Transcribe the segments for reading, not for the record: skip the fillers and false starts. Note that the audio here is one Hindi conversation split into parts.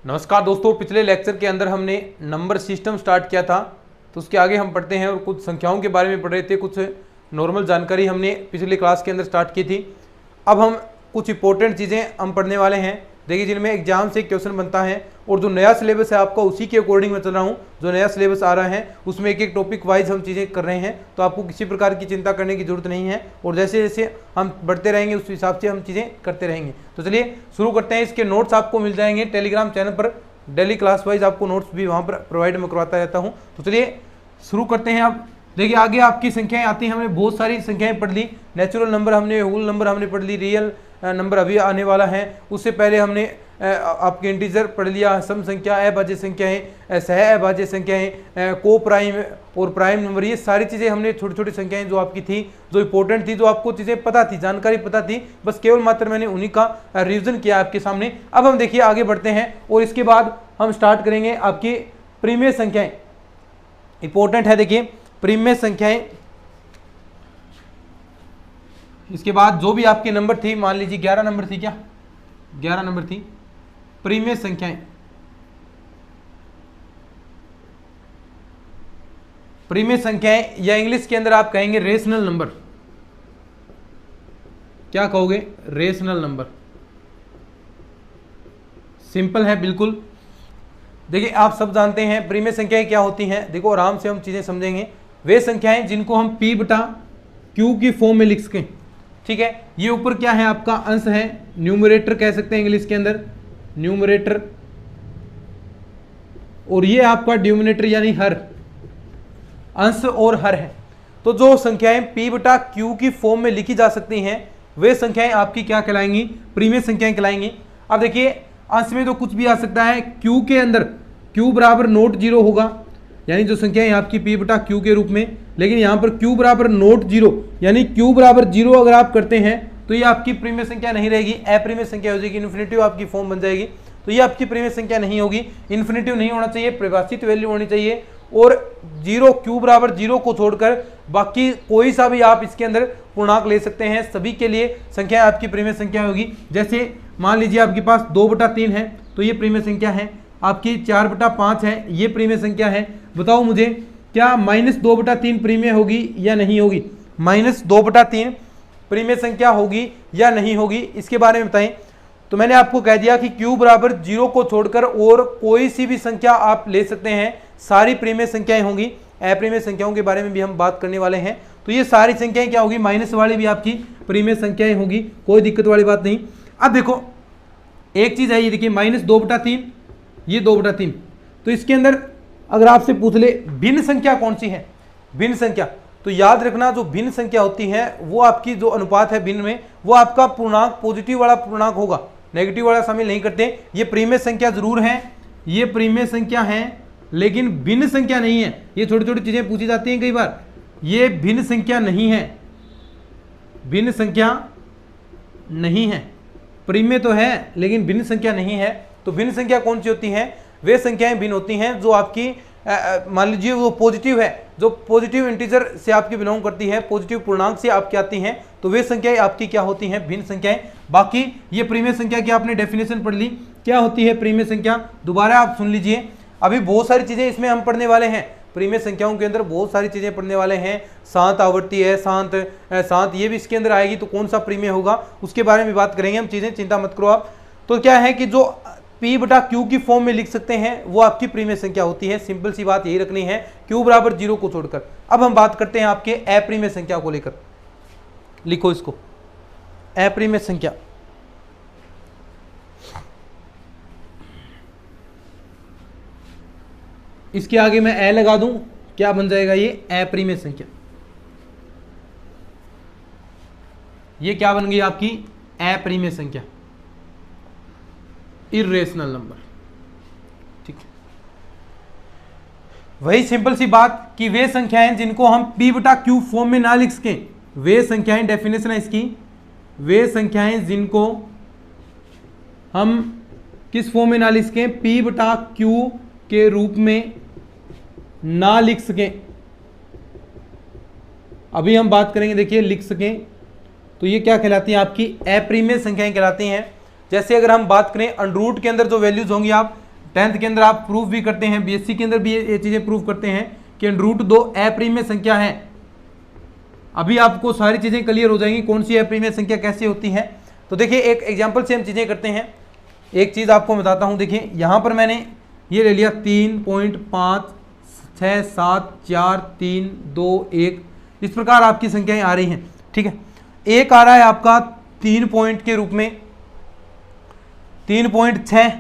नमस्कार दोस्तों, पिछले लेक्चर के अंदर हमने नंबर सिस्टम स्टार्ट किया था, तो उसके आगे हम पढ़ते हैं और कुछ संख्याओं के बारे में पढ़ रहे थे। कुछ नॉर्मल जानकारी हमने पिछले क्लास के अंदर स्टार्ट की थी। अब हम कुछ इंपॉर्टेंट चीज़ें हम पढ़ने वाले हैं, देखिए, जिनमें एग्जाम से क्वेश्चन बनता है और जो नया सिलेबस है आपका उसी के अकॉर्डिंग मैं चल रहा हूँ। जो नया सिलेबस आ रहा है उसमें एक एक टॉपिक वाइज हम चीज़ें कर रहे हैं, तो आपको किसी प्रकार की चिंता करने की जरूरत नहीं है और जैसे जैसे हम बढ़ते रहेंगे उस हिसाब से हम चीज़ें करते रहेंगे। तो चलिए शुरू करते हैं। इसके नोट्स आपको मिल जाएंगे टेलीग्राम चैनल पर, डेली क्लास वाइज आपको नोट्स भी वहाँ पर प्रोवाइड मैं करवाता रहता हूँ। तो चलिए शुरू करते हैं। अब देखिए आगे आपकी संख्याएं आती हैं, हमने बहुत सारी संख्याएं पढ़ ली। नेचुरल नंबर हमने, होल नंबर हमने पढ़ ली, रियल नंबर अभी आने वाला है। उससे पहले हमने आपके इंटीजर पढ़ लिया, सम संख्या, अभाज्य संख्याएं, सह अभाज्य संख्याएं, को प्राइम और प्राइम नंबर, ये सारी चीज़ें हमने छोटी छोटी संख्याएं जो आपकी थी, जो इंपॉर्टेंट थी, जो आपको चीज़ें पता थी, जानकारी पता थी, बस केवल मात्र मैंने उन्हीं का रिविजन किया आपके सामने। अब हम देखिए आगे बढ़ते हैं और इसके बाद हम स्टार्ट करेंगे आपकी प्रीमियर संख्याएं। इंपॉर्टेंट है, देखिए प्रीमियर संख्याएं। इसके बाद जो भी आपके नंबर थी, मान लीजिए 11 नंबर थी, क्या 11 नंबर थी, प्रीमियर संख्याएं। प्रीमियर संख्याएं या इंग्लिश के अंदर आप कहेंगे रेशनल नंबर। क्या कहोगे? Rational number. सिंपल है बिल्कुल। देखिए आप सब जानते हैं प्रीमियर संख्याएं क्या होती हैं। देखो आराम से हम चीजें समझेंगे। वे संख्याएं जिनको हम P बटा Q की फॉर्म में लिख सकें, ठीक है। ये ऊपर क्या है? आपका अंश है, न्यूमरेटर कह सकते हैं इंग्लिश के अंदर, न्यूमरेटर, और ये आपका डिनोमिनेटर यानी हर, अंश और हर है। तो जो संख्याएं P बटा Q की फॉर्म में लिखी जा सकती हैं वे संख्याएं आपकी क्या कहलाएंगी? प्रीमियर संख्याएं कहलाएंगी। अब देखिए अंश में तो कुछ भी आ सकता है। Q के अंदर Q बराबर नॉट जीरो होगा, यानी जो संख्याएं आपकी P बटा Q के रूप में, लेकिन यहाँ पर Q बराबर नॉट जीरो यानी Q बराबर जीरो अगर आप करते हैं तो ये आपकी प्रीमियर संख्या नहीं रहेगी, अप्रीमियर संख्या हो जाएगी, इन्फिनिटिव आपकी फॉर्म बन जाएगी। तो ये आपकी प्रीमियर संख्या नहीं होगी, इन्फिनिटिव नहीं होना चाहिए, परिभाषित वैल्यू होनी चाहिए। और जीरो, Q बराबर जीरो को छोड़कर बाकी कोई सा भी आप इसके अंदर पूर्णांक ले सकते हैं, सभी के लिए संख्या आपकी प्रीमियर संख्या होगी। जैसे मान लीजिए आपके पास 2/3 है तो ये प्रीमियर संख्या है, आपकी 4/5 है, ये प्रीमियर संख्या है। बताओ मुझे क्या -2/3 प्रीमियर होगी या नहीं होगी? -2/3 प्रीमियर संख्या होगी या नहीं होगी, इसके बारे में बताएं। तो मैंने आपको कह दिया कि Q बराबर जीरो को छोड़कर और कोई सी भी संख्या आप ले सकते हैं, सारी प्रीमियर संख्याएं होंगी। अप्रीमियर संख्याओं के बारे में भी हम बात करने वाले हैं। तो ये सारी संख्याएं क्या होगी? माइनस वाली भी आपकी प्रीमियर संख्याएं होगी, कोई दिक्कत वाली बात नहीं। अब देखो एक चीज है, ये देखिए -2/3, ये 2/3। तो इसके अंदर अगर आपसे पूछ ले भिन्न संख्या कौन सी है, भिन्न संख्या, तो याद रखना जो भिन्न संख्या होती है वो आपकी जो अनुपात है भिन्न में, वो आपका पूर्णांक पॉजिटिव वाला पूर्णांक होगा, नेगेटिव वाला शामिल नहीं करते। ये प्रीमियर संख्या जरूर है, ये प्रीमियर संख्या है, लेकिन भिन्न संख्या नहीं है। ये छोटी छोटी चीजें पूछी जाती हैं कई बार, ये भिन्न संख्या नहीं है, भिन्न संख्या नहीं है। प्रीमियर तो है लेकिन भिन्न संख्या नहीं है। तो भिन्न संख्या कौन सी होती है? वे संख्याएं भिन्न होती हैं जो आपकी मान लीजिए वो पॉजिटिव है, जो पॉजिटिव इंटीजर से आपकी बिलोंग करती है, पॉजिटिव पूर्णांक से आपकी आती हैं, तो वे संख्याएं आपकी क्या होती हैं? भिन्न संख्याएं। बाकी ये प्रीमियर संख्या की आपने डेफिनेशन पढ़ ली, क्या होती है प्रीमियर संख्या, दोबारा आप सुन लीजिए। अभी बहुत सारी चीजें इसमें हम पढ़ने वाले हैं, प्रीमियर संख्याओं के अंदर बहुत सारी चीजें पढ़ने वाले हैं। शांत आवृत्ति है, शांत ये भी इसके अंदर आएगी, तो कौन सा प्रीमियर होगा उसके बारे में बात करेंगे हम, चीजें चिंता मत करो आप। तो क्या है कि जो P बटा Q की फॉर्म में लिख सकते हैं वो आपकी प्रीमियर संख्या होती है। सिंपल सी बात यही रखनी है, Q बराबर जीरो को छोड़कर। अब हम बात करते हैं आपके अप्रीमियर संख्या को लेकर, लिखो इसको, अप्रीमियर संख्या। इसके आगे मैं ए लगा दूं, क्या बन जाएगा? ये अप्रीमियर संख्या। ये क्या बन गई आपकी? अप्रीमियर संख्या, इर्रेशनल नंबर, ठीक है। वही सिंपल सी बात कि वे संख्याएं जिनको हम P बटा Q फॉर्म में ना लिख सकें, वे संख्याएं, डेफिनेशन है इसकी, वे संख्याएं जिनको हम किस फॉर्म में ना लिख सकें? P बटा Q के रूप में ना लिख सकें। अभी हम बात करेंगे, देखिए लिख सकें, तो ये क्या कहलाती हैं? आपकी अप्रीमियर संख्याएं कहलाती हैं। जैसे अगर हम बात करें अंडर रूट के अंदर जो वैल्यूज होंगी, आप 10th के अंदर आप प्रूफ भी करते हैं, बीएससी के अंदर भी ये चीजें प्रूफ करते हैं कि √2 अप्रिमेय संख्या है। अभी आपको सारी चीजें क्लियर हो जाएंगी कौन सी अप्रिमेय संख्या कैसे होती है। तो देखिए एक एग्जांपल से हम चीजें करते हैं। एक चीज आपको बताता हूं, देखिए यहां पर मैंने ये ले लिया 3.5674321, इस प्रकार आपकी संख्याएं आ रही हैं, ठीक है। एक आ रहा है आपका 3 पॉइंट के रूप में 3.6,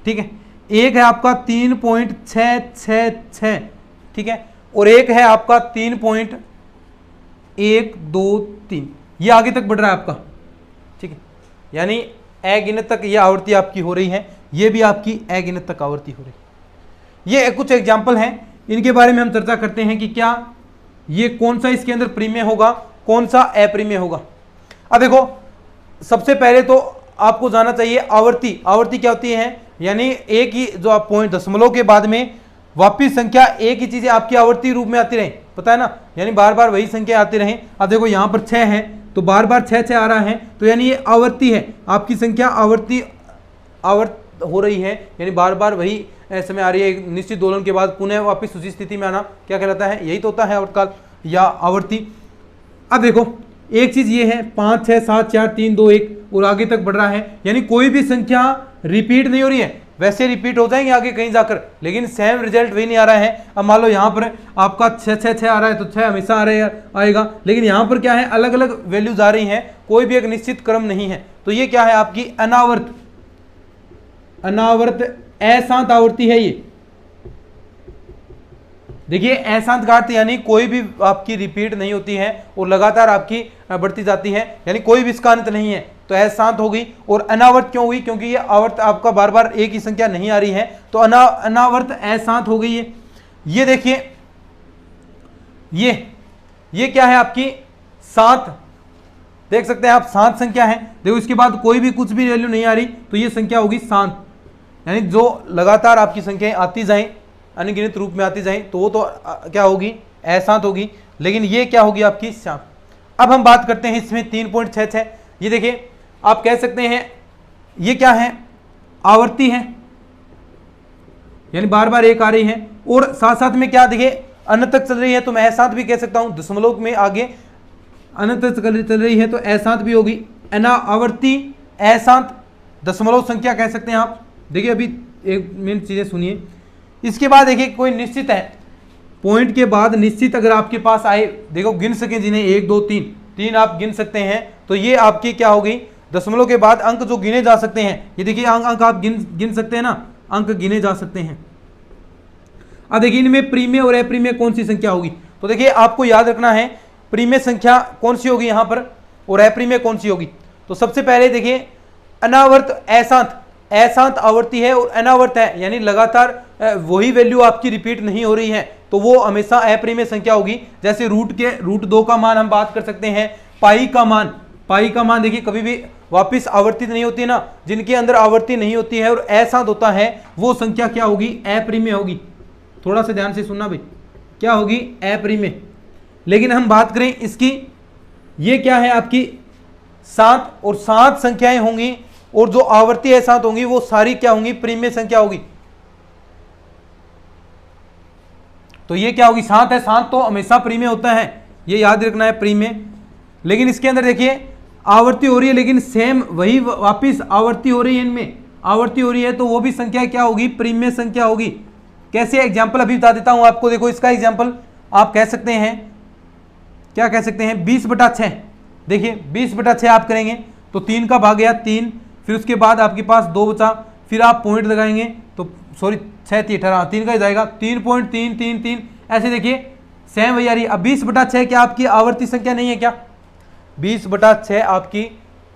ठीक है। एक है आपका 3.666, ठीक है, और एक है आपका 3.123, ये आगे तक बढ़ रहा है आपका, ठीक है। यानी अगिनत तक ये आवृत्ति आपकी हो रही है, ये भी आपकी अगिनत तक आवृत्ति हो रही है। ये कुछ एग्जाम्पल हैं, इनके बारे में हम चर्चा करते हैं कि क्या ये कौन सा इसके अंदर प्रीमेय होगा, कौन सा अप्रीमेय होगा। अब देखो सबसे पहले तो आपको जानना चाहिए आवृत्ति। आवृत्ति क्या होती है, यानी एक ही जो आप पॉइंट दशमलव के बाद में वापिस संख्या एक ही चीजें आपकी आवर्ती रूप में आती रहे, पता है ना, यानी बार बार वही संख्या आती रहे। अब देखो यहाँ पर 6 है तो बार बार 6 आ रहा है, तो यानी ये आवर्ती है, आपकी संख्या आवर्त हो रही है, यानी बार बार वही समय आ रही है। एक निश्चित दोलन के बाद पुनः वापस उसी स्थिति में आना क्या कहलाता है, यही तो होता है आवर्तकाल या आवर्ती। अब देखो एक चीज ये है 5 6 7 4 3 2 1 और आगे तक बढ़ रहा है, यानी कोई भी संख्या रिपीट नहीं हो रही है। वैसे रिपीट हो जाएंगे आगे कहीं जाकर, लेकिन सेम रिजल्ट वही नहीं आ रहा है। अब मान लो यहाँ पर आपका 6 आ रहा है तो 6 हमेशा आएगा, लेकिन यहाँ पर क्या है अलग अलग वैल्यूज आ रही हैं, कोई भी एक निश्चित क्रम नहीं है। तो ये क्या है आपकी अनावर्त अशांत आवृत्ति है। ये देखिए अशांत का अर्थ यानी कोई भी आपकी रिपीट नहीं होती है और लगातार आपकी बढ़ती जाती है, यानी कोई भी इसका अंत नहीं है, तो अशांत हो गई। और अनावर्त क्यों हुई, क्योंकि ये आवर्त आपका बार बार एक ही संख्या नहीं आ रही है, तो अनावर्त अशांत हो गई है। ये देखिए ये क्या है आपकी 7, देख सकते हैं आप 7 संख्या है। देखो इसके बाद कोई भी कुछ भी वैल्यू नहीं आ रही, तो ये संख्या होगी 7, यानी जो लगातार आपकी संख्याएं आती जाएं अनगिनत रूप में आती जाएं तो वो तो क्या होगी अशांत होगी, लेकिन ये क्या होगी आपकी शांत। अब हम बात करते हैं इसमें 3.66, ये देखिए आप कह सकते हैं ये क्या है आवर्ती है, यानी बार बार एक आ रही है, और साथ साथ में क्या देखिए अनंत तक चल रही है, तो मैं अशांत भी कह सकता हूं। दशमलव में आगे अनंत तक चल रही है तो अशांत भी होगी, आवर्ती अशांत दशमलव संख्या कह सकते हैं आप। देखिए अभी एक मिनट चीजें सुनिए। इसके बाद देखिए कोई निश्चित है, पॉइंट के बाद निश्चित अगर आपके पास आए, देखो गिन सके जिन्हें 1 2 3 आप गिन सकते हैं, तो ये आपकी क्या होगी दशमलव के बाद अंक जो गिने जा सकते हैं। ये देखिए अंक आप गिन सकते हैं ना, अंक गिने जा सकते हैं। अब देखिए इनमें प्रीमेय और अप्रीमेय कौन सी संख्या होगी, तो देखिए आपको याद रखना है प्रीमेय संख्या कौन सी होगी यहाँ पर और अप्रीमेय कौन सी होगी। तो सबसे पहले देखिए अनावर्त अशांत आवर्ती है और अनावर्त है, यानी लगातार वही वैल्यू आपकी रिपीट नहीं हो रही है, तो वो हमेशा अप्रीमेय संख्या होगी। जैसे √2 का मान हम बात कर सकते हैं, पाई का मान देखिए कभी भी वापिस आवर्तित नहीं होती है ना, जिनके अंदर आवर्ती नहीं होती है और अशांत होता है वो संख्या क्या होगी अप्रीमेय होगी। थोड़ा सा ध्यान से सुनना भाई, क्या होगी अप्रीमेय। लेकिन हम बात करें इसकी, ये क्या है आपकी 7 और 7 संख्याएं होंगी, और जो आवर्ती अशांत होंगी वो सारी क्या होंगी प्रीमेय संख्या होगी। तो ये क्या होगी 7 है, 7 तो हमेशा प्रीमेय होता है, ये याद रखना है प्रीमेय। लेकिन इसके अंदर देखिए आवर्ती हो रही है, लेकिन सेम वही वापिस आवर्ती हो रही है, इनमें आवर्ती हो रही है, तो वो भी संख्या क्या होगी प्रीमेय संख्या होगी। कैसे एग्जाम्पल अभी बता देता हूं आपको। देखो इसका एग्जाम्पल आप कह सकते हैं, क्या कह सकते हैं 20/6। देखिए 20/6 आप करेंगे तो 3 का भाग गया 3, फिर उसके बाद आपके पास 2 बचा, फिर आप पॉइंट लगाएंगे तो सॉरी 6 3 18 3 का ही जाएगा 3.333, ऐसे देखिए सेम वही आ रही है। अब 20/6 क्या आपकी आवर्ती संख्या नहीं है क्या, 20/6 आपकी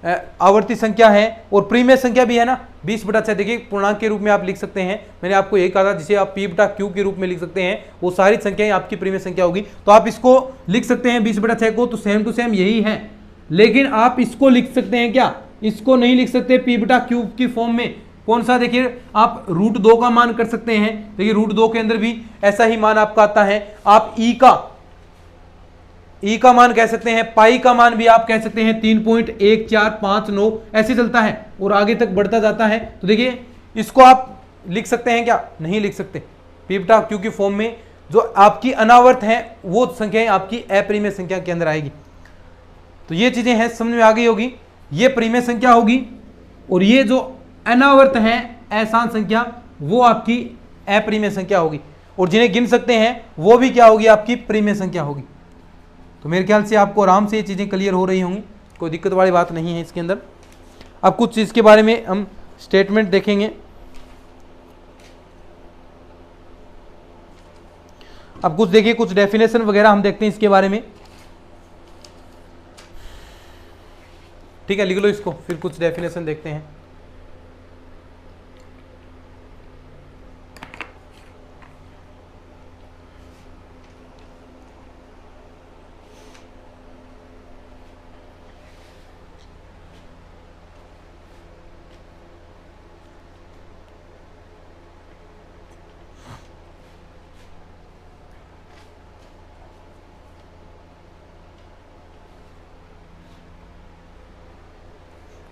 आवर्ती संख्या है और प्रीमेय संख्या भी है ना। 20/6 देखिए पूर्णांक के रूप में आप लिख सकते हैं, मैंने आपको यही कहा था, जिसे आप P/Q के रूप में लिख सकते हैं, वो सारी संख्याएं आपकी प्रीमेय संख्या होगी। तो आप इसको लिख सकते हैं 20/6 को, तो सेम टू सेम यही है। लेकिन आप इसको लिख सकते हैं क्या, इसको नहीं लिख सकते P/Q की फॉर्म में। कौन सा, देखिए आप √2 का मान कर सकते हैं, देखिए √2 के अंदर भी ऐसा ही मान आपका आता है। आप ई का मान कह सकते हैं, पाई का मान भी आप कह सकते हैं 3.1459 ऐसे चलता है और आगे तक बढ़ता जाता है। तो देखिए इसको आप लिख सकते हैं क्या? नहीं लिख सकते। पी बटा क्यू की फॉर्म में जो आपकी अनावर्त है वो संख्याएं आपकी अपरिमेय संख्या के अंदर आएगी। तो ये चीजें हैं, समझ में आ गई होगी। ये परिमेय संख्या होगी और ये जो अनावर्त है अशांत संख्या वो आपकी अपरिमेय संख्या होगी, और जिन्हें गिन सकते हैं वो भी क्या होगी? आपकी परिमेय संख्या होगी। तो मेरे ख्याल से आपको आराम से ये चीजें क्लियर हो रही होंगी, कोई दिक्कत वाली बात नहीं है इसके अंदर। अब कुछ इसके बारे में हम स्टेटमेंट देखेंगे। अब कुछ देखिए, कुछ डेफिनेशन वगैरह हम देखते हैं इसके बारे में। ठीक है, लिख लो इसको, फिर कुछ डेफिनेशन देखते हैं।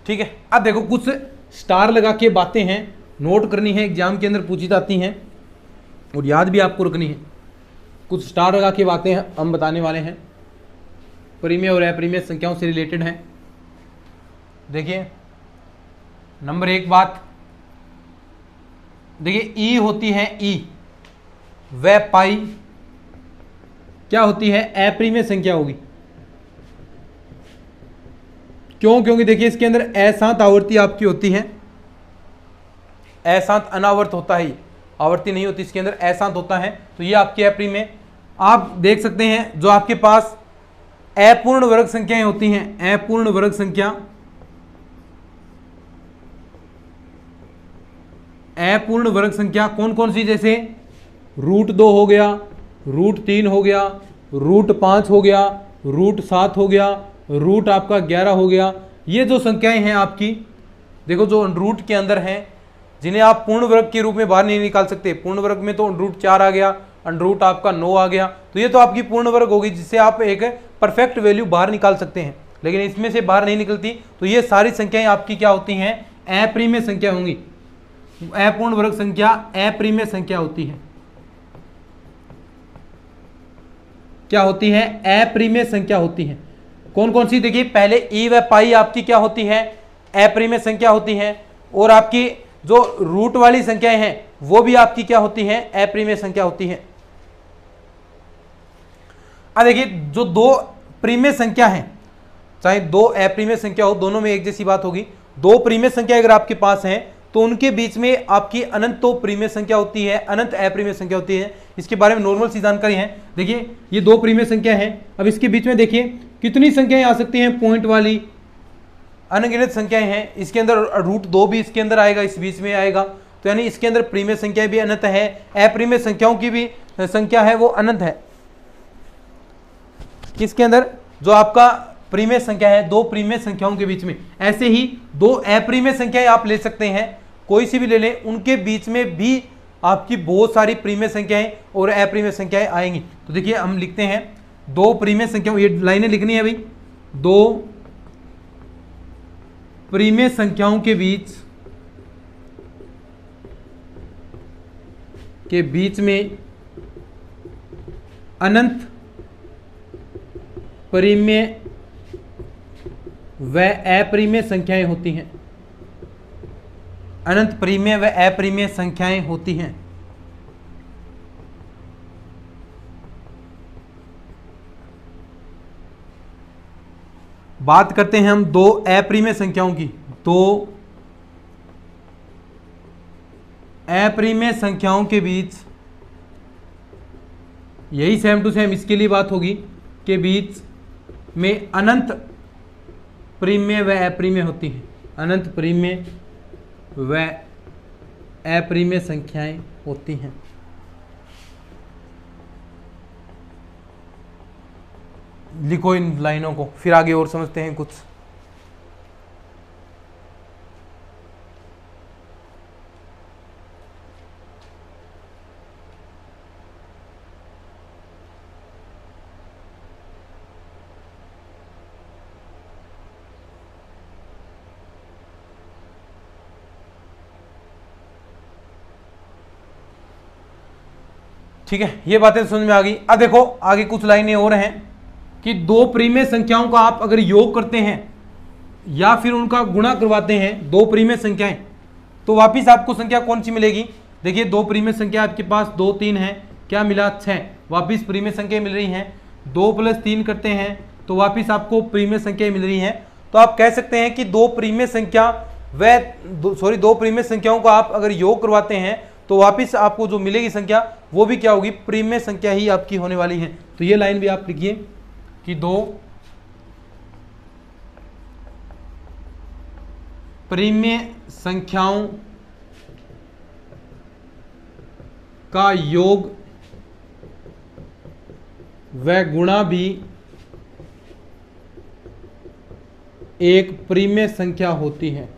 ठीक है, अब देखो कुछ स्टार लगा के बातें हैं, नोट करनी है, एग्जाम के अंदर पूछी जाती हैं और याद भी आपको रखनी है। कुछ स्टार लगा के बातें हम बताने वाले हैं, परिमेय और अपरिमेय संख्याओं से रिलेटेड हैं। देखिए नंबर एक बात, देखिए ई होती है, ई व पाई क्या होती है? अपरिमेय संख्या होगी। क्यों? क्योंकि देखिए इसके अंदर अशांत आवर्ती आपकी होती है, अशांत अनावर्त होता है, आवर्ती नहीं होती, इसके अंदर अशांत होता है, तो ये आपकी अपरिमेय। आप देख सकते हैं जो आपके पास अपूर्ण वर्ग संख्याएं होती हैं, अपूर्ण वर्ग संख्या, अपूर्ण वर्ग संख्या कौन कौन सी? जैसे √2 हो गया, √3 हो गया, √5 हो गया, √7 हो गया, रूट आपका 11 हो गया। ये जो संख्याएं हैं आपकी, देखो जो रूट के अंदर हैं, जिन्हें आप पूर्ण वर्ग के रूप में बाहर नहीं निकाल सकते। पूर्ण वर्ग में तो √4 आ गया, रूट आपका 9 आ गया, तो ये तो आपकी पूर्ण वर्ग होगी जिससे आप एक परफेक्ट वैल्यू बाहर निकाल सकते हैं, लेकिन इसमें से बाहर नहीं निकलती। तो ये सारी संख्याएं आपकी क्या होती हैं? अपरिमेय संख्या होंगी। अपूर्ण वर्ग संख्या अपरिमेय संख्या होती है। क्या होती है? अपरिमेय संख्या होती है। कौन कौन सी? देखिए पहले ई व पाई आपकी क्या होती है? अपरिमेय संख्या होती है, और आपकी जो रूट वाली संख्याएं हैं वो भी आपकी क्या होती हैं? अपरिमेय संख्या होती है। अब देखिए जो दो परिमेय संख्या हैं, चाहे दो अपरिमेय संख्या हो, दोनों में एक जैसी बात होगी। दो परिमेय संख्या अगर आपके पास है तो उनके बीच में आपकी अनंत तो परिमेय संख्या होती है, अनंत अपरिमेय संख्या होती है। इसके बारे में नॉर्मल सी जानकारी है। देखिए ये दो परिमेय संख्या है, अब इसके बीच में देखिए कितनी संख्याएं आ सकती हैं? पॉइंट वाली अनगिनत संख्याएं हैं। इसके अंदर √2 भी इसके अंदर आएगा, इस बीच में आएगा, तो यानी इसके अंदर परिमेय संख्या भी अनंत है, अपरिमेय संख्याओं की भी संख्या है वो अनंत है। किसके अंदर? जो आपका परिमेय संख्या है, दो परिमेय संख्याओं के बीच में। ऐसे ही दो अपरिमेय संख्याएं आप ले सकते हैं, कोई सी भी ले लें, उनके बीच में भी आपकी बहुत सारी परिमेय संख्याएं और अपरिमेय संख्याएं आएंगी। तो देखिए हम लिखते हैं दो परिमेय संख्याओं, ये लाइनें लिखनी है भाई, दो परिमेय संख्याओं के बीच में अनंत परिमेय व अपरिमेय संख्याएं होती हैं। अनंत परिमेय व अपरिमेय संख्याएं होती हैं। बात करते हैं हम दो अपरिमेय संख्याओं की। दो अपरिमेय संख्याओं के बीच, यही सेम टू सेम इसके लिए बात होगी, के बीच में अनंत परिमेय व अपरिमेय होती है। अनंत परिमेय व अपरिमेय संख्याएं होती हैं। लिखो इन लाइनों को, फिर आगे और समझते हैं कुछ। ठीक है, ये बातें समझ में आ गई। अब देखो आगे कुछ लाइनें और हैं कि दो प्रीमेय संख्याओं का आप अगर योग करते हैं या फिर उनका गुणा करवाते हैं, दो प्रीमेय संख्याएं, तो वापिस आपको संख्या कौन सी मिलेगी। देखिए दो प्रीमेय संख्या आपके पास 2 3 है, क्या मिला 6, वापिस प्रीमेय संख्या मिल रही हैं। 2 + 3 करते हैं तो वापिस आपको प्रीमेय संख्या मिल रही हैं। तो आप कह सकते हैं कि दो प्रीमेय संख्या दो प्रीमेय संख्याओं का आप अगर योग करवाते हैं तो वापिस आपको जो मिलेगी संख्या वो भी क्या होगी, प्रीमेय संख्या ही आपकी होने वाली है। तो ये लाइन भी आप लिखिए कि दो प्रीमेय संख्याओं का योग व गुणा भी एक प्रीमेय संख्या होती है।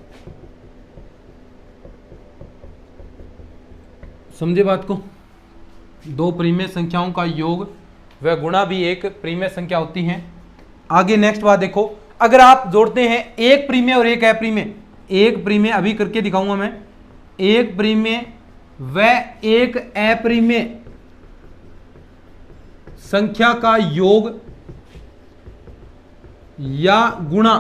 समझे बात को, दो प्रीमेय संख्याओं का योग व गुणा भी एक प्रीमेय संख्या होती है। आगे नेक्स्ट बात देखो, अगर आप जोड़ते हैं एक प्रीमेय और एक अप्रीमेय, एक प्रीमेय अभी करके दिखाऊंगा मैं, एक प्रीमेय व एक अप्रीमेय संख्या का योग या गुणा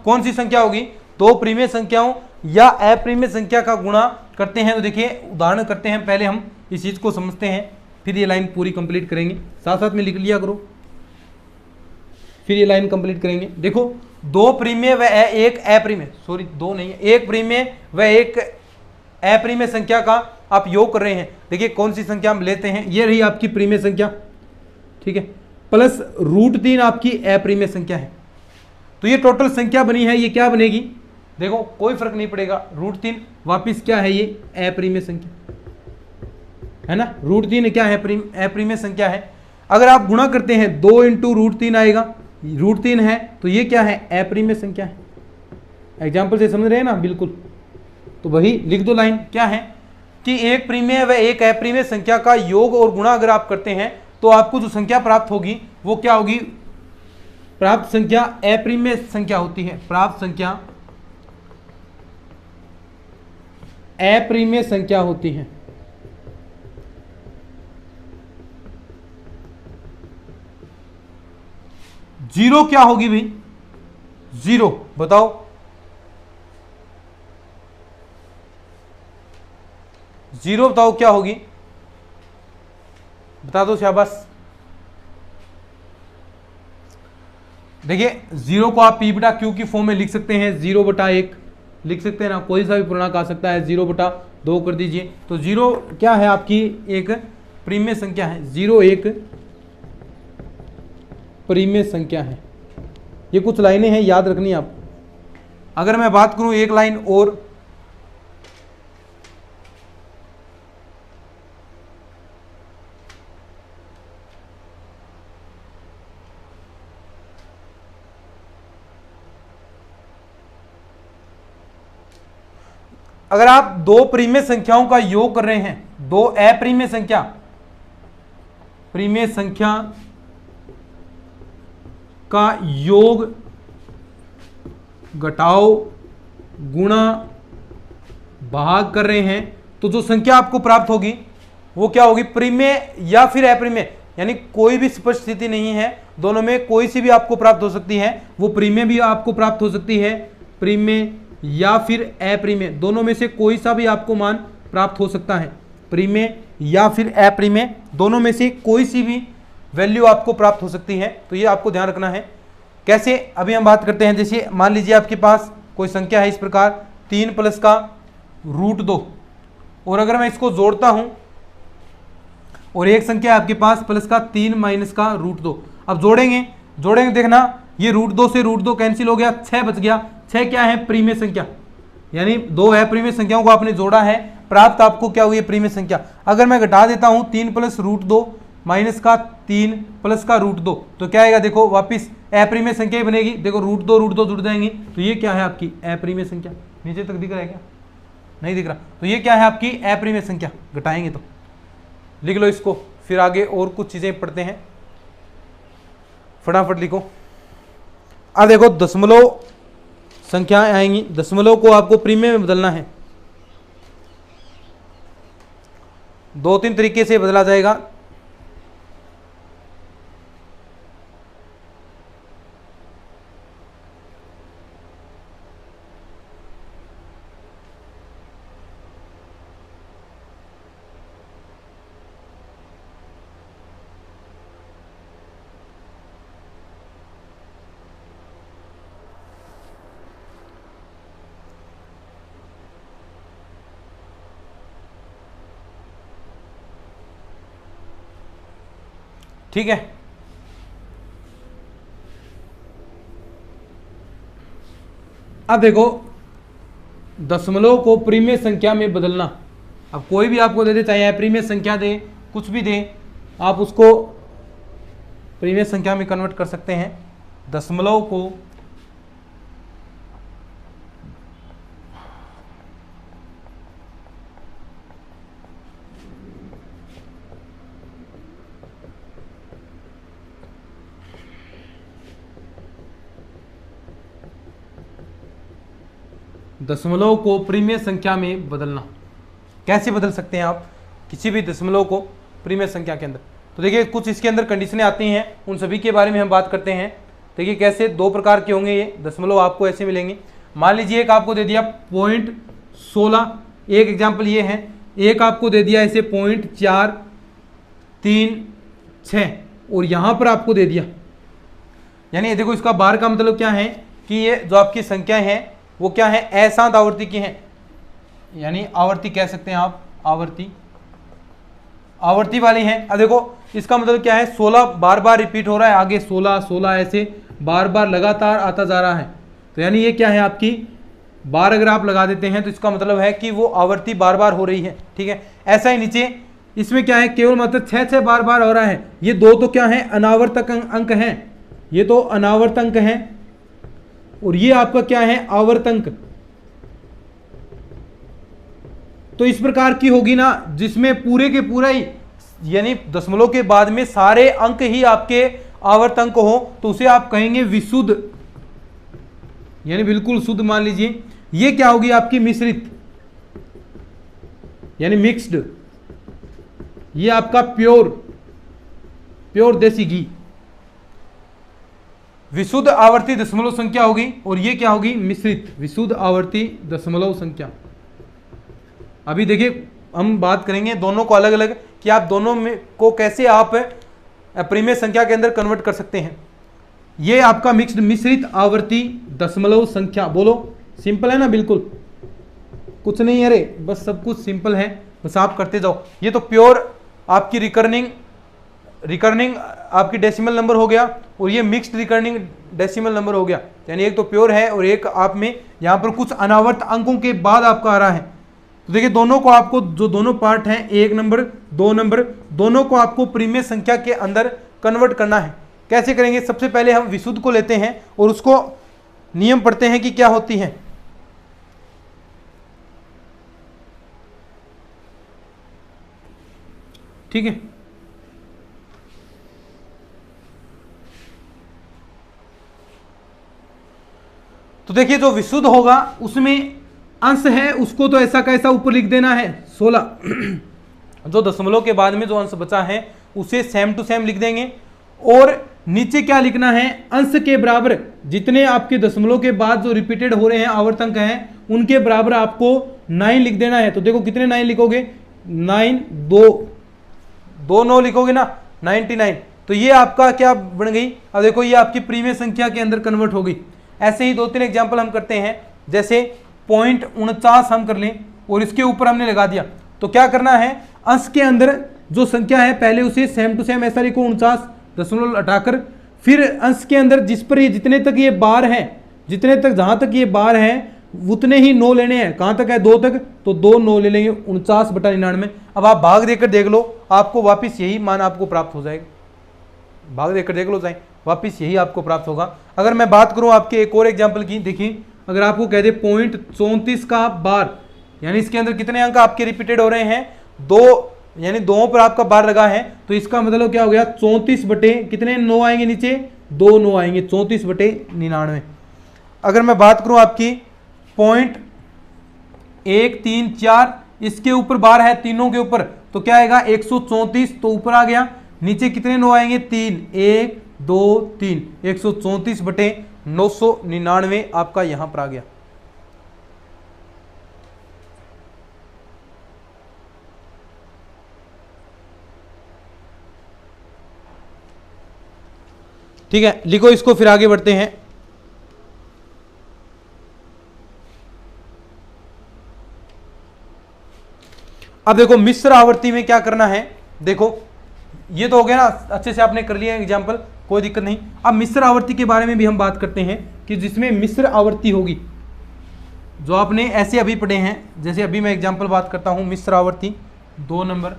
कौन सी संख्या होगी, दो प्रीमेय संख्याओं या अप्रीमेय संख्या का गुणा करते हैं। तो देखिए उदाहरण करते हैं, पहले हम इस चीज को समझते हैं फिर ये लाइन पूरी कंप्लीट करेंगे, साथ साथ में लिख लिया करो, फिर ये लाइन कंप्लीट करेंगे। देखो दो प्रीमेय व एक अप्रीमेय, सॉरी दो नहीं है, एक प्रीमेय व एक अप्रीमेय संख्या का आप योग कर रहे हैं। देखिए कौन सी संख्या हम लेते हैं, ये रही आपकी प्रीमेय संख्या, ठीक है, प्लस √3 आपकी अप्रीमेय संख्या है। तो ये टोटल संख्या बनी है, ये क्या बनेगी, देखो कोई फर्क नहीं पड़ेगा, √3 वापिस क्या है, ये अप्रीमेय संख्या है ना, √3 क्या है, अप्रीमेय संख्या है। अगर आप गुणा करते हैं 2 × √3 आएगा, √3 है तो ये क्या है, अप्रीमेय संख्या है। एग्जाम्पल से समझ रहे हैं ना, बिल्कुल। तो वही लिख दो लाइन, क्या है कि एक प्रीमेय व एक अप्रीमेय संख्या का योग और गुणा अगर आप करते हैं तो आपको जो संख्या प्राप्त होगी वो क्या होगी, प्राप्त संख्या अप्रीमेय संख्या होती है, प्राप्त संख्या अप्रीमेय संख्या होती है। जीरो क्या होगी भाई, जीरो बताओ, जीरो बताओ क्या होगी, बता दो, शाबाश। देखिए जीरो को आप P/Q की फॉर्म में लिख सकते हैं, 0/1 लिख सकते हैं ना, कोई सा भी पूर्णांक आ सकता है, 0/2 कर दीजिए। तो जीरो क्या है, आपकी एक प्रीमेय संख्या है, 0 एक प्रीमेय संख्या है। ये कुछ लाइनें हैं, याद रखनी आप। अगर मैं बात करूं एक लाइन और, अगर आप दो प्रीमेय संख्याओं का योग कर रहे हैं, दो अप्रीमेय संख्या, प्रीमेय संख्या का योग घटाओ गुणा भाग कर रहे हैं, तो जो संख्या आपको प्राप्त होगी वो क्या होगी, प्रीमेय या फिर अप्रीमेय, यानी कोई भी स्पष्ट स्थिति नहीं है, दोनों में कोई सी भी आपको प्राप्त हो सकती है। वो प्रीमेय भी आपको प्राप्त हो सकती है, प्रीमेय या फिर अप्रीमेय, दोनों में से कोई सा भी आपको मान प्राप्त हो सकता है। प्रीमेय या फिर अप्रीमेय, दोनों में से कोई सी भी वैल्यू आपको प्राप्त हो सकती है। तो ये आपको ध्यान रखना है। कैसे, अभी हम बात करते हैं। जैसे मान लीजिए आपके पास कोई संख्या है इस प्रकार 3 + का √2, और अगर मैं इसको जोड़ता हूं और एक संख्या है आपके पास प्लस का 3 - का √2, अब जोड़ेंगे देखना, ये √2 से √2 कैंसिल हो गया, 6 बच गया। 6 क्या है, प्रीमेय संख्या, यानी दो अप्रीमेय संख्याओं को आपने जोड़ा है, प्राप्त आपको क्या हुई है, प्रीमेय संख्या। अगर मैं घटा देता हूं 3 + √2 माइनस का 3 प्लस का √2, तो क्या आएगा, देखो वापिस अप्रीमेय संख्या ही बनेगी। देखो √2 जुड़ जाएंगी, तो ये क्या है आपकी अप्रीमेय संख्या। नीचे तक दिख रहा है क्या, नहीं दिख रहा, तो ये क्या है आपकी अप्रीमेय संख्या। घटाएंगे तो लिख लो इसको, फिर आगे और कुछ चीजें पढ़ते हैं, फटाफट लिखो। अब देखो दशमलव संख्याएं आएंगी, दशमलव को आपको प्रीमेय में बदलना है। दो तीन तरीके से बदला जाएगा। ठीक है, अब देखो दशमलव को परिमेय संख्या में बदलना। अब कोई भी आपको दे दे, चाहे परिमेय संख्या दे, कुछ भी दे, आप उसको परिमेय संख्या में कन्वर्ट कर सकते हैं। दशमलव को परिमेय संख्या में बदलना। कैसे बदल सकते हैं आप किसी भी दशमलव को परिमेय संख्या के अंदर? तो देखिए कुछ इसके अंदर कंडीशनें आती हैं, उन सभी के बारे में हम बात करते हैं। देखिए कैसे, दो प्रकार के होंगे ये दशमलव, आपको ऐसे मिलेंगे। मान लीजिए एक आपको दे दिया 0.16, एक एग्जाम्पल ये है, एक आपको दे दिया ऐसे 0.436 और यहाँ पर आपको दे दिया, यानी देखो इसका बार का मतलब क्या है कि ये जो आपकी संख्याएं हैं वो क्या है, अशांत आवर्ती की हैं, यानी आवर्ती कह सकते हैं आप, आवर्ती वाली हैं। अब देखो इसका मतलब क्या है, 16 बार बार रिपीट हो रहा है, आगे 16 16 ऐसे बार बार लगातार आता जा रहा है, तो यानी ये क्या है आपकी बार अगर आप लगा देते हैं तो इसका मतलब है कि वो आवर्ती बार बार हो रही है। ठीक है, ऐसा ही नीचे इसमें क्या है, केवल मतलब 6 बार बार हो रहा है। ये दो तो क्या है, अनावर्तक अंक हैं, ये तो अनावर्त अंक हैं, और ये आपका क्या है, आवर्तंक। तो इस प्रकार की होगी ना जिसमें पूरे के पूरा ही, यानी दशमलव के बाद में सारे अंक ही आपके आवर्तंक हो, तो उसे आप कहेंगे विशुद्ध, यानी बिल्कुल शुद्ध मान लीजिए। ये क्या होगी आपकी मिश्रित, यानी मिक्स्ड। ये आपका प्योर देसी घी। विशुद्ध आवर्ती दशमलव संख्या होगी, और ये क्या होगी, मिश्रित विशुद्ध आवर्ती दशमलव संख्या। अभी देखिए हम बात करेंगे दोनों को अलग अलग, कि आप दोनों में को कैसे आप परिमेय संख्या के अंदर कन्वर्ट कर सकते हैं। ये आपका मिक्स्ड मिश्रित आवर्ती दशमलव संख्या, बोलो सिंपल है ना, बिल्कुल कुछ नहीं, अरे बस सब कुछ सिंपल है, बस आप करते जाओ। ये तो प्योर आपकी रिकर्निंग आपकी डेसिमल नंबर हो गया, और ये मिक्स्ड रिकर्निंग डेसिमल नंबर हो गया, यानी एक तो प्योर है और एक आप में यहाँ पर कुछ अनावर्त अंकों के बाद आपका आ रहा है। तो देखिए दोनों को आपको, जो दोनों पार्ट हैं 1 नंबर 2 नंबर, दोनों को आपको परिमेय संख्या के अंदर कन्वर्ट करना है। कैसे करेंगे, सबसे पहले हम विशुद्ध को लेते हैं और उसको नियम पढ़ते हैं कि क्या होती है। ठीक है, तो देखिए जो विशुद्ध होगा उसमें अंश है उसको तो ऐसा का ऐसा ऊपर लिख देना है 16। जो दशमलव के बाद में जो अंश बचा है उसे सेम टू सेम लिख देंगे, और नीचे क्या लिखना है, अंश के बराबर जितने आपके दशमलव के बाद जो रिपीटेड हो रहे हैं आवर्तंक हैं उनके बराबर आपको 9 लिख देना है। तो देखो कितने 9 लिखोगे, 9 दो 9 लिखोगे ना, 99। तो ये आपका क्या बन गई, अब देखो ये आपकी परिमेय संख्या के अंदर कन्वर्ट हो गई। ऐसे ही 2-3 एग्जाम्पल हम करते हैं, जैसे 0.49 हम कर लें और इसके ऊपर हमने लगा दिया, तो क्या करना है, अंश के अंदर जो संख्या है पहले उसे सेम टू सेम ऐसा लिखो 49 दशमलव हटाकर, फिर अंश के अंदर जिस पर ये जितने तक ये बार है, जितने तक जहां तक ये बार है उतने ही 9 लेने हैं। कहां तक है, 2 तक, तो 2 9 ले लेंगे, 49/99। अब आप भाग देकर देख लो, आपको वापिस यही मान आपको प्राप्त हो जाएगा। भाग देकर देख लो जाए, वापिस यही आपको प्राप्त होगा। अगर मैं बात करूं आपके एक और एग्जाम्पल की, देखिए अगर आपको कह दे 0.34 का बार, यानी इसके अंदर कितने अंक आपके रिपीटेड हो रहे हैं, 2, यानी 2 पर आपका बार लगा है, तो इसका मतलब क्या हो गया, 34 बटे कितने 9 आएंगे नीचे, 2 9 आएंगे, 34/99। अगर मैं बात करूं आपकी 0.134, इसके ऊपर बार है तीनों के ऊपर, तो क्या आएगा 134, तो ऊपर आ गया। नीचे कितने 9 आएंगे 3, 1 2 3, 134/999 आपका यहां पर आ गया। ठीक है, लिखो इसको, फिर आगे बढ़ते हैं। अब देखो मिश्र आवर्ती में क्या करना है, देखो ये तो हो गया ना, अच्छे से आपने कर लिया एग्जाम्पल, कोई दिक्कत नहीं। अब मिश्र आवर्ती के बारे में भी हम बात करते हैं कि जिसमें मिश्र आवर्ती होगी, जो आपने ऐसे अभी पढ़े हैं, जैसे अभी मैं एग्जाम्पल बात करता हूं मिश्र आवर्ती 2 नंबर,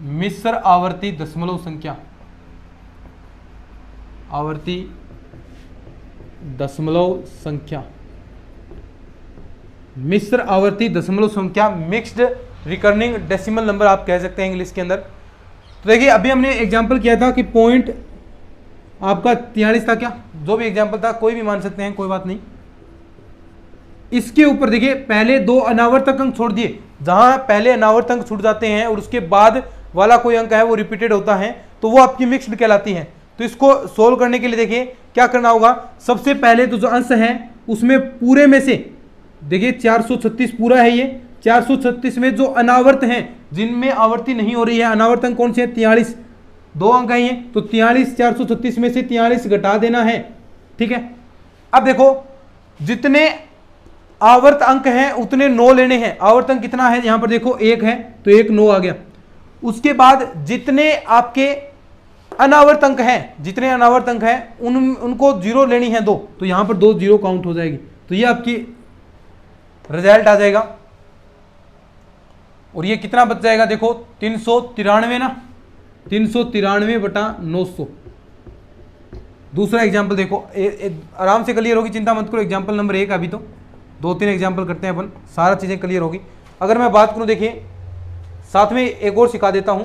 मिश्र आवर्ती दशमलव संख्या, आवर्ती दशमलव संख्या, मिश्र आवर्ती दशमलव संख्या, मिक्स्ड रिकर्निंग डेसिमल नंबर आप कह सकते हैं इंग्लिश के अंदर। तो देखिए अभी हमने एग्जांपल किया था कि पॉइंट आपका 43 था, क्या जो भी एग्जांपल था कोई भी मान सकते हैं, कोई बात नहीं। इसके ऊपर देखिए पहले 2 अनावर्तक अंक छोड़ दिए, जहां पहले अनावर्तक अंक छूट जाते हैं और उसके बाद वाला कोई अंक है वो रिपीटेड होता है, तो वो आपकी मिक्स्ड कहलाती है। तो इसको सोल्व करने के लिए देखिए क्या करना होगा, सबसे पहले तो जो अंश है उसमें पूरे में से देखिए 436 पूरा है, ये 436 में जो अनावर्त हैं जिनमें आवर्ती नहीं हो रही है, अनावर्त अंक कौन से हैं 43, 2 अंक है ये, तो 43 436 में से 43 घटा देना है। ठीक है, अब देखो जितने आवर्त अंक हैं उतने 9 लेने हैं। आवर्त अंक कितना है यहां पर देखो 1 है, तो 1 9 आ गया। उसके बाद जितने आपके अनावर्त अंक हैं, जितने अनावर्त अंक हैं उनको 0 लेनी है 2, तो यहां पर 2 0 काउंट हो जाएगी, तो ये आपकी रिजल्ट आ जाएगा। और ये कितना बच जाएगा देखो 393 ना, 393/900। दूसरा एग्जाम्पल देखो, आराम से क्लियर होगी, चिंता मत करो। एग्जाम्पल नंबर 1 अभी तो 2-3 एग्जाम्पल करते हैं अपन, सारा चीजें क्लियर होगी। अगर मैं बात करूं देखिए, साथ में एक और सिखा देता हूं,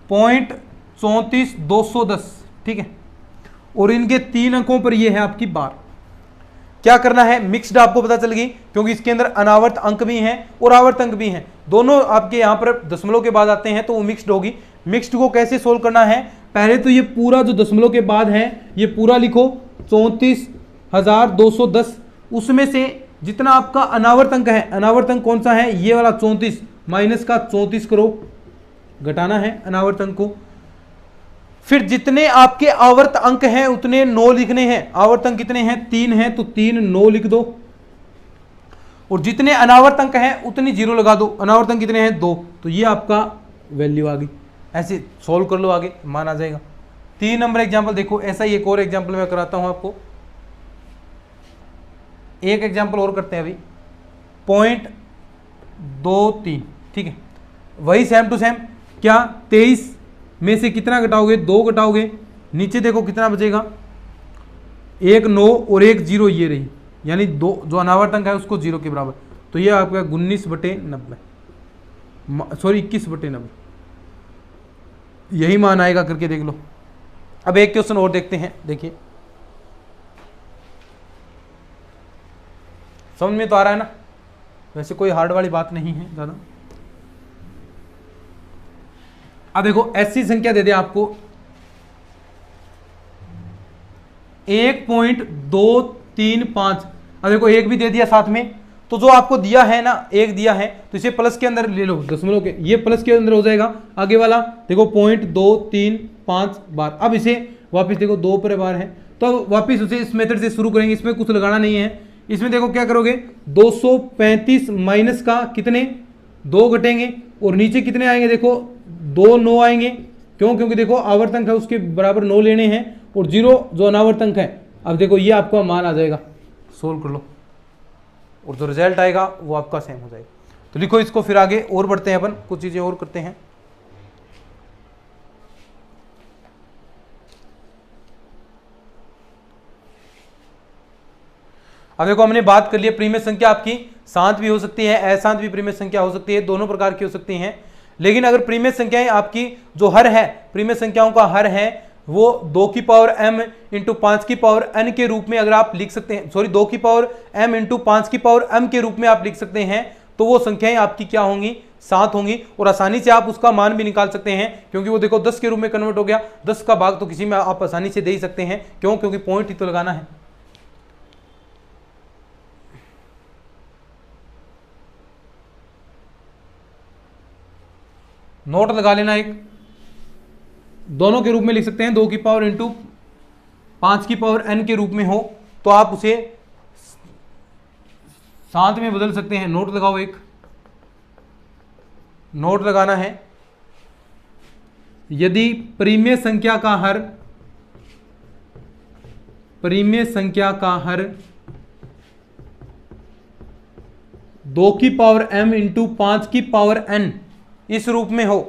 0.34 ठीक है, और इनके 3 अंकों पर ये है आपकी बार। क्या करना है, मिक्स्ड आपको पता चल गई, क्योंकि इसके अंदर अनावर्त अंक भी हैं और आवर्त अंक भी हैं, दोनों आपके यहां पर दशमलव के बाद आते हैं, तो वो मिक्स्ड होगी। मिक्स्ड को कैसे सोल्व करना है, पहले तो ये पूरा जो दशमलव के बाद है ये पूरा लिखो 34,210, उसमें से जितना आपका अनावर्त अंक है, अनावर्त अंक कौन सा है ये वाला 34, माइनस का 34 करो, घटाना है अनावर्त अंक को। फिर जितने आपके आवर्त अंक हैं उतने 9 लिखने हैं। आवर्त अंक कितने हैं 3 हैं, तो 3 9 लिख दो, और जितने अनावर्त अंक हैं उतनी 0 लगा दो। अनावर्त अंक कितने हैं 2, तो ये आपका वैल्यू आ गई। ऐसे सॉल्व कर लो, आगे मान आ जाएगा। 3 नंबर एग्जाम्पल देखो, ऐसा ही एक और एग्जाम्पल मैं कराता हूं आपको। एक एग्जाम्पल और करते हैं अभी, 0.23 ठीक है, वही सेम टू सेम। क्या 23 में से कितना घटाओगे 2 घटाओगे, नीचे देखो कितना बचेगा 1 9 और 1 0, ये रही, यानी 2 जो अनावर्त अंक है उसको 0 के बराबर, तो ये आपका 19/90 सॉरी 21/90 यही मान आएगा, करके देख लो। अब एक क्वेश्चन और देखते हैं, देखिए समझ में तो आ रहा है ना, वैसे कोई हार्ड वाली बात नहीं है ज़्यादा। अब देखो ऐसी संख्या दे दे आपको 1.235, अब देखो 1 भी दे दिया साथ में, तो जो आपको दिया है ना 1 दिया है, तो इसे प्लस के अंदर ले लो, दशमलव के, ये प्लस के अंदर हो जाएगा। आगे वाला देखो 0.235 बार। अब इसे वापस देखो 2 पर बार है, तो वापस उसे इस मेथड से शुरू करेंगे, इसमें कुछ लगाना नहीं है। इसमें देखो क्या करोगे 235 माइनस का कितने 2 घटेंगे, और नीचे कितने आएंगे देखो 2 9 आएंगे, क्यों, क्योंकि देखो आवर्तक है उसके बराबर 9 लेने हैं, और 0 जो अनावर्तक है। अब देखो ये आपका मान आ जाएगा, सोल्व कर लो, और जो रिजल्ट आएगा वो आपका सेम हो जाएगा। तो लिखो इसको, फिर आगे और बढ़ते हैं अपन, कुछ चीजें और करते हैं। अब देखो हमने बात कर ली प्रीमियम संख्या आपकी शांत भी हो सकती है, अशांत भी प्रीमियम संख्या हो सकती है, दोनों प्रकार की हो सकती हैं। लेकिन अगर प्रीमियम संख्याएं आपकी जो हर है, प्रीमियम संख्याओं का हर है वो 2 की पावर m इंटू 5 की पावर n के रूप में अगर आप लिख सकते हैं, सॉरी 2 की पावर m इंटू 5 की पावर m के रूप में आप लिख सकते हैं, तो वो संख्याएं आपकी क्या होंगी, 7 होंगी। और आसानी से आप उसका मान भी निकाल सकते हैं, क्योंकि वो देखो 10 के रूप में कन्वर्ट हो गया। 10 का भाग तो किसी में आप आसानी से दे ही सकते हैं, क्यों, क्योंकि पॉइंट ही तो लगाना है। नोट लगा लेना, एक दोनों के रूप में लिख सकते हैं, 2 की पावर इंटू 5 की पावर n के रूप में हो तो आप उसे 7 में बदल सकते हैं। नोट लगाओ, एक नोट लगाना है, यदि परिमेय संख्या का हर 2 की पावर m इंटू 5 की पावर n इस रूप में हो,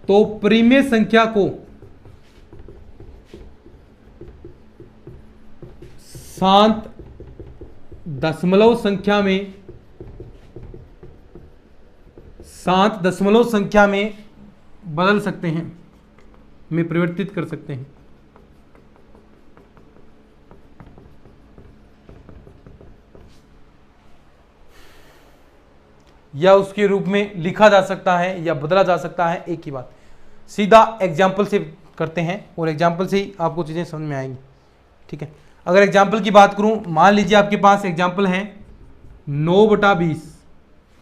तो परिमेय संख्या को 7 दशमलव संख्या में बदल सकते हैं, में परिवर्तित कर सकते हैं। या उसके रूप में लिखा जा सकता है या बदला जा सकता है, एक ही बात। सीधा एग्जाम्पल से करते हैं और एग्जाम्पल से ही आपको चीज़ें समझ में आएंगी, ठीक है। अगर एग्जाम्पल की बात करूं, मान लीजिए आपके पास एग्जाम्पल है 9/20,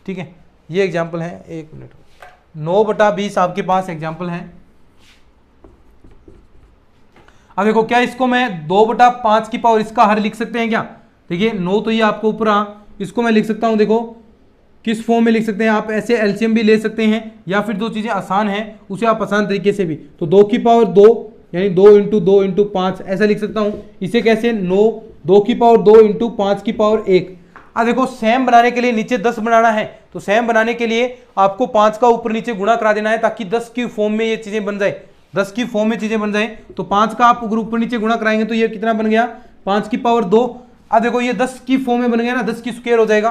ठीक है, ये एग्जाम्पल है, 1 मिनट, 9/20 आपके पास एग्जाम्पल है। अब देखो, क्या इसको मैं 2/5 की पावर इसका हर लिख सकते हैं क्या? देखिए 9 तो ये आपको ऊपर आ, इसको मैं लिख सकता हूं, देखो किस फॉर्म में लिख सकते हैं आप, ऐसे एलसीएम भी ले सकते हैं, या फिर जो चीज़ें आसान हैं उसे आप आसान तरीके से भी, तो 2 की पावर 2 यानी 2 इंटू 2 इंटू 5 ऐसा लिख सकता हूं। इसे कैसे, 2 की पावर 2 इंटू 5 की पावर 1। अब देखो सेम बनाने के लिए नीचे 10 बनाना है, तो सेम बनाने के लिए आपको 5 का ऊपर नीचे गुणा करा देना है, ताकि 10 की फॉर्म में ये चीज़ें बन जाए, 10 की फॉर्म में चीज़ें बन जाए। तो 5 का आप अगर ऊपर नीचे गुणा कराएंगे तो ये कितना बन गया, 5 की पावर 2। अब देखो ये 10 की फॉर्म में बन गया ना, 10 की स्क्वायर हो जाएगा,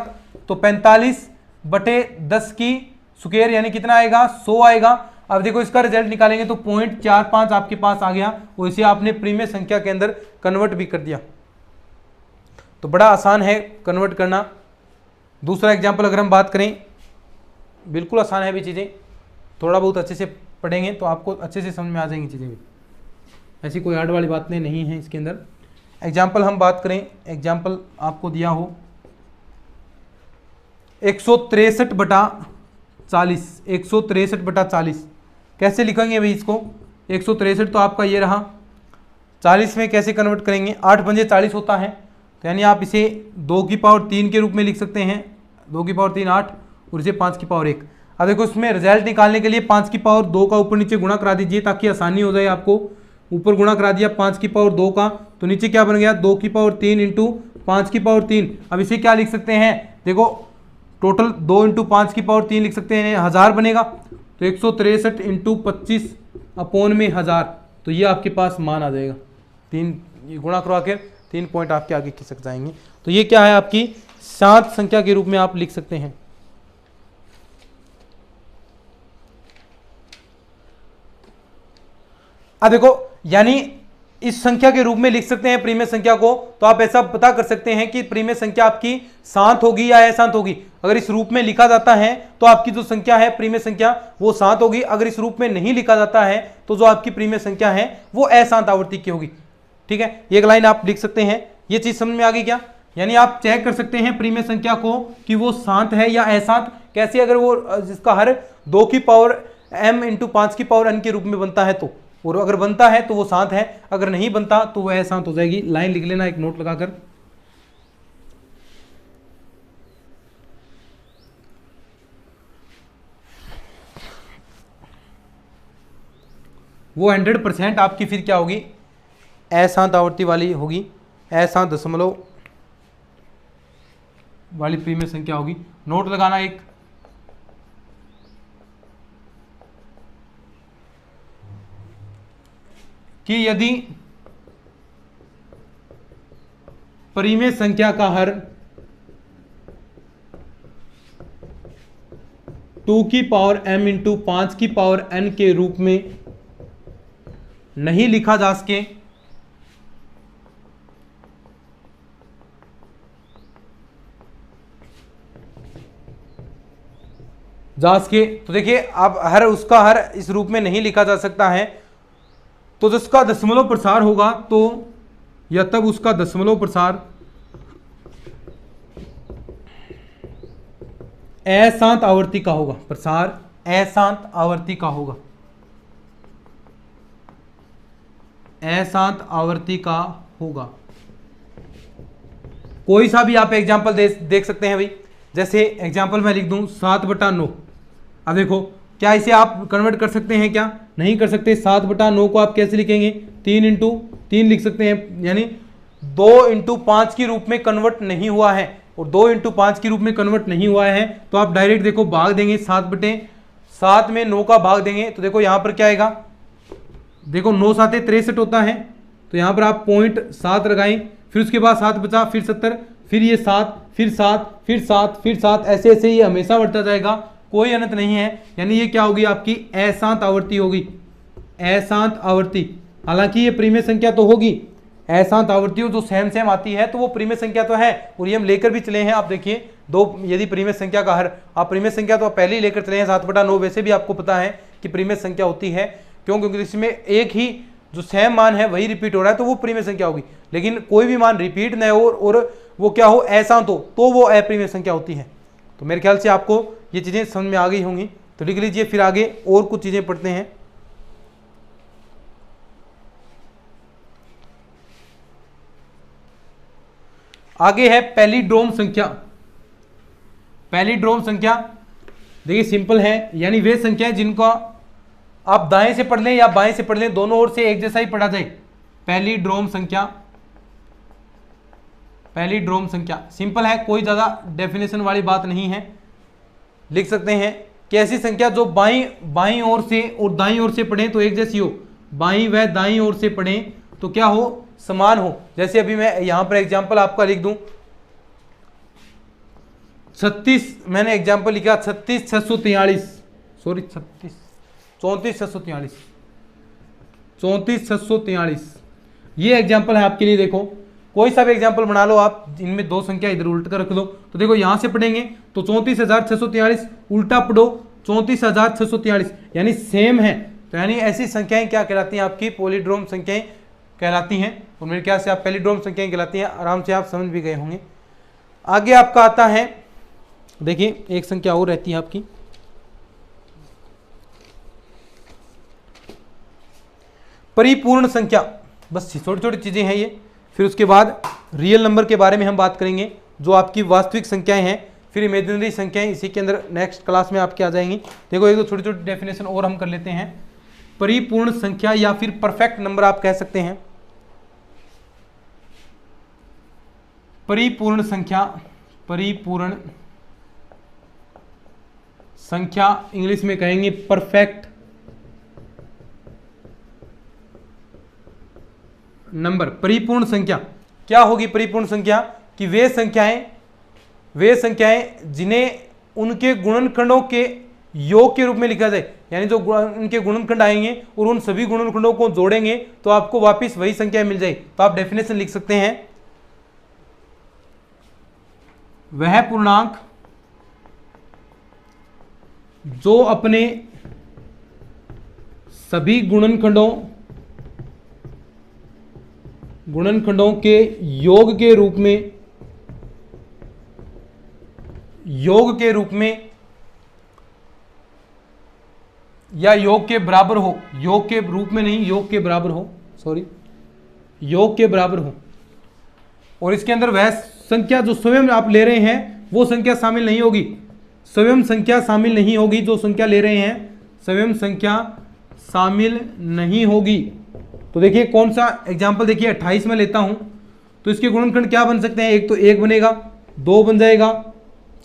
तो 45/10 की स्क्वायर यानी कितना आएगा, 100 आएगा। अब देखो इसका रिजल्ट निकालेंगे तो 0.45 आपके पास आ गया, और इसे आपने प्रीमिय संख्या के अंदर कन्वर्ट भी कर दिया। तो बड़ा आसान है कन्वर्ट करना। दूसरा एग्जाम्पल अगर हम बात करें, बिल्कुल आसान है भी चीज़ें, थोड़ा बहुत अच्छे से पढ़ेंगे तो आपको अच्छे से समझ में आ जाएंगी चीज़ें भी, ऐसी कोई हार्ड वाली बातें नहीं है इसके अंदर। एग्जाम्पल हम बात करें, एग्जाम्पल आपको दिया हो 163/40, 163/40 कैसे लिखेंगे भाई इसको, 163 तो आपका ये रहा, 40 में कैसे कन्वर्ट करेंगे, 8 पंजे 40 होता है, तो यानी आप इसे 2 की पावर 3 के रूप में लिख सकते हैं, 2 की पावर 3 8, और इसे 5 की पावर 1। अब देखो इसमें रिजल्ट निकालने के लिए 5 की पावर 2 का ऊपर नीचे गुणा करा दीजिए, ताकि आसानी हो जाए आपको। ऊपर गुणा करा दिया 5 की पावर 2 का, तो नीचे क्या बन गया, 2 की पावर 3 इंटू 5 की पावर 3। अब इसे क्या लिख सकते हैं, देखो टोटल 2 इंटू 5 की पावर 3 लिख सकते हैं, 1000 बनेगा, तो 163 इंटू 25 अपॉन में 1000, तो ये आपके पास मान आ जाएगा। 3 गुणा करवा के 3 पॉइंट आपके आगे खिसक जाएंगे। तो ये क्या है, आपकी 7 संख्या के रूप में आप लिख सकते हैं। अब देखो, यानी इस संख्या के रूप में लिख सकते हैं प्रीमिय संख्या को, तो आप ऐसा पता कर सकते हैं कि प्रीमिय संख्या आपकी शांत होगी या अशांत होगी। अगर इस रूप में लिखा जाता है तो आपकी जो संख्या है प्रीमिय संख्या वो शांत होगी, अगर इस रूप में नहीं लिखा जाता है तो जो आपकी प्रीमिय संख्या है वो अशांत आवृत्ति की होगी, ठीक है। एक लाइन आप लिख सकते हैं, ये चीज समझ में आ गई क्या? यानी आप चेक कर सकते हैं प्रीमिय संख्या को कि वो शांत है या अशांत, कैसे, अगर वो जिसका हर 2 की पावर m इंटू 5 की पावर n के रूप में बनता है तो, और अगर बनता है तो वो शांत है, अगर नहीं बनता तो वह अशांत हो जाएगी। लाइन लिख लेना एक नोट लगाकर। वो 100% आपकी फिर क्या होगी, अशांत आवृत्ति वाली होगी, अशांत दशमलव वाली प्रीमिय संख्या होगी। नोट लगाना एक, कि यदि प्रीमिय संख्या का हर 2 की पावर m इंटू 5 की पावर n के रूप में नहीं लिखा जा सके, तो देखिए अब हर उसका हर इस रूप में नहीं लिखा जा सकता है, तो जिसका दशमलव प्रसार होगा तो या तब उसका दशमलव प्रसार अशांत आवर्ती का होगा, प्रसार अशांत आवर्ती का होगा, अशांत आवर्ती का होगा। कोई सा भी आप एग्जांपल देख सकते हैं भाई, जैसे एग्जांपल मैं लिख दूं 7/9। अब देखो क्या इसे आप कन्वर्ट कर सकते हैं, क्या नहीं कर सकते। 7/9 को आप कैसे लिखेंगे, 3 इंटू 3 लिख सकते हैं, यानी 2 इंटू 5 के रूप में कन्वर्ट नहीं हुआ है, और 2 इंटू 5 के रूप में कन्वर्ट नहीं हुआ है तो आप डायरेक्ट देखो भाग देंगे, 7/7 में 9 का भाग देंगे तो देखो यहां पर क्या आएगा, देखो 9 7 63 होता है, तो यहां पर आप 0.7 लगाएं, फिर उसके बाद 7 बचा, फिर 70, फिर ये 7, फिर 7, फिर 7, फिर 7, ऐसे ऐसे ये हमेशा बढ़ता जाएगा, कोई अनंत नहीं है। यानी ये क्या होगी, आपकी अशांत आवर्ती होगी, अशांत आवर्ती। हालांकि ये प्रीमेय संख्या तो होगी, अशांत आवर्ती जो सेम आती है तो वो प्रीमेय संख्या तो है, और ये हम लेकर भी चले हैं। आप देखिए दो, यदि प्रीमेय संख्या का हर, आप प्रीमेय संख्या तो आप पहले ही लेकर चले हैं 7/9, वैसे भी आपको पता है कि प्रीमेय संख्या होती है, क्यों, क्योंकि इसमें एक ही जो सेम मान है वही रिपीट हो रहा है तो वो प्रीमेय संख्या होगी। लेकिन कोई भी मान रिपीट न हो और वो क्या हो, अशांत हो, तो वो अप्रीमेय संख्या होती है। तो मेरे ख्याल से आपको ये चीजें समझ में आ गई होंगी, तो लिख लीजिए। फिर आगे और कुछ चीजें पढ़ते हैं। आगे है पैलिड्रोम संख्या। पैलिड्रोम संख्या देखिए सिंपल है, यानी वे संख्याएं जिनका आप दाएं से पढ़ लें या बाएं से पढ़ लें, दोनों ओर से एक जैसा ही पढ़ा जाए। पैलिड्रोम संख्या, पैलिड्रोम संख्या सिंपल है, कोई ज्यादा डेफिनेशन वाली बात नहीं है। लिख सकते हैं कि ऐसी संख्या जो बाईं ओर से और दाईं ओर से पढ़ें तो एक जैसी हो, बाईं व दाईं ओर से पढ़ें तो क्या हो, समान हो। जैसे अभी मैं यहां पर एग्जांपल आपका लिख दूं 36, मैंने एग्जांपल लिखा 36,643, सॉरी 34,643, 34,643, ये एग्जांपल है आपके लिए। देखो कोई सा भी एग्जांपल बना लो आप, इनमें दो संख्या इधर उल्ट कर रख दो, तो देखो यहां से पढ़ेंगे तो 34,643, उल्टा पढ़ो 34,643, यानी सेम है। तो यानी ऐसी संख्याएं क्या कहलाती हैं, आपकी पॉलीड्रोम संख्याएं कहलाती हैं, और मेरे ख्याल से आप पैलिड्रोम संख्याएं कहलाती हैं, आराम से आप समझ भी गए होंगे। आगे आपका आता है, देखिए एक संख्या और रहती है आपकी परिपूर्ण संख्या। बस छोटी छोटी चीजें हैं ये, फिर उसके बाद रियल नंबर के बारे में हम बात करेंगे, जो आपकी वास्तविक संख्याएं हैं, फिर इमेजिनरी संख्याएं इसी के अंदर नेक्स्ट क्लास में आपके आ जाएंगी। देखो एक दो छोटी छोटी डेफिनेशन और हम कर लेते हैं। परिपूर्ण संख्या या फिर परफेक्ट नंबर आप कह सकते हैं। परिपूर्ण संख्या, परिपूर्ण संख्या इंग्लिश में कहेंगे परफेक्ट नंबर। परिपूर्ण संख्या क्या होगी, परिपूर्ण संख्या कि वे संख्याएं जिन्हें उनके गुणनखंडों के योग के रूप में लिखा जाए, यानी जो उनके गुणनखंड आएंगे और उन सभी गुणनखंडों को जोड़ेंगे तो आपको वापस वही संख्या मिल जाए। तो आप डेफिनेशन लिख सकते हैं, वह पूर्णांक जो अपने सभी गुणनखंडों के योग के रूप में या योग के बराबर हो, योग के रूप में नहीं, योग के बराबर हो, सॉरी योग के बराबर हो। और इसके अंदर वह संख्या जो स्वयं आप ले रहे हैं वो संख्या शामिल नहीं होगी, स्वयं संख्या शामिल नहीं होगी, जो संख्या ले रहे हैं स्वयं संख्या शामिल नहीं होगी। तो देखिए कौन सा एग्जाम्पल, देखिए 28 में लेता हूं तो इसके गुणनखंड क्या बन सकते हैं, एक तो 1 बनेगा, 2 बन जाएगा,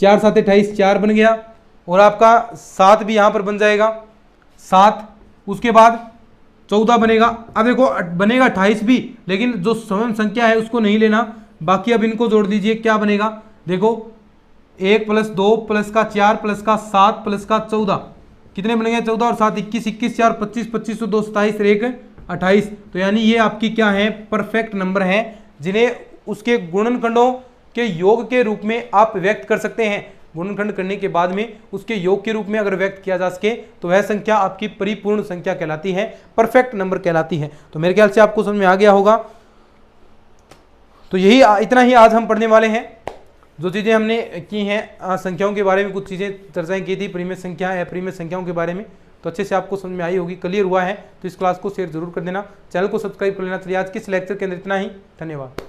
4 7 28, 4 बन गया, और आपका 7 भी यहां पर बन जाएगा 7, उसके बाद 14 बनेगा। अब देखो बनेगा 28 भी, लेकिन जो स्वयं संख्या है उसको नहीं लेना, बाकी अब इनको जोड़ दीजिए, क्या बनेगा, देखो 1 प्लस 2 प्लस का 4 प्लस का 7 प्लस का 14, कितने बनेंगे 14 और 7 21, 21 4 25, 25 तो 2 27 और 1 28। तो यानी ये आपकी क्या है, परफेक्ट नंबर है, जिन्हें उसके गुणनखंडों के योग के रूप में आप व्यक्त कर सकते हैं। गुणनखंड करने के बाद में उसके योग के रूप में अगर व्यक्त किया जा सके तो वह संख्या आपकी परिपूर्ण संख्या कहलाती है, परफेक्ट नंबर कहलाती है। तो मेरे ख्याल से आपको समझ में आ गया होगा। तो यही इतना ही आज हम पढ़ने वाले हैं। जो चीज़ें हमने की हैं संख्याओं के बारे में, कुछ चीज़ें चर्चाएं की थी परिमेय संख्या, अपरिमेय संख्याओं के बारे में, तो अच्छे से आपको समझ में आई होगी, क्लियर हुआ है। तो इस क्लास को शेयर जरूर कर देना, चैनल को सब्सक्राइब कर लेना। चलिए आज के इस लेक्चर के अंदर इतना ही, धन्यवाद।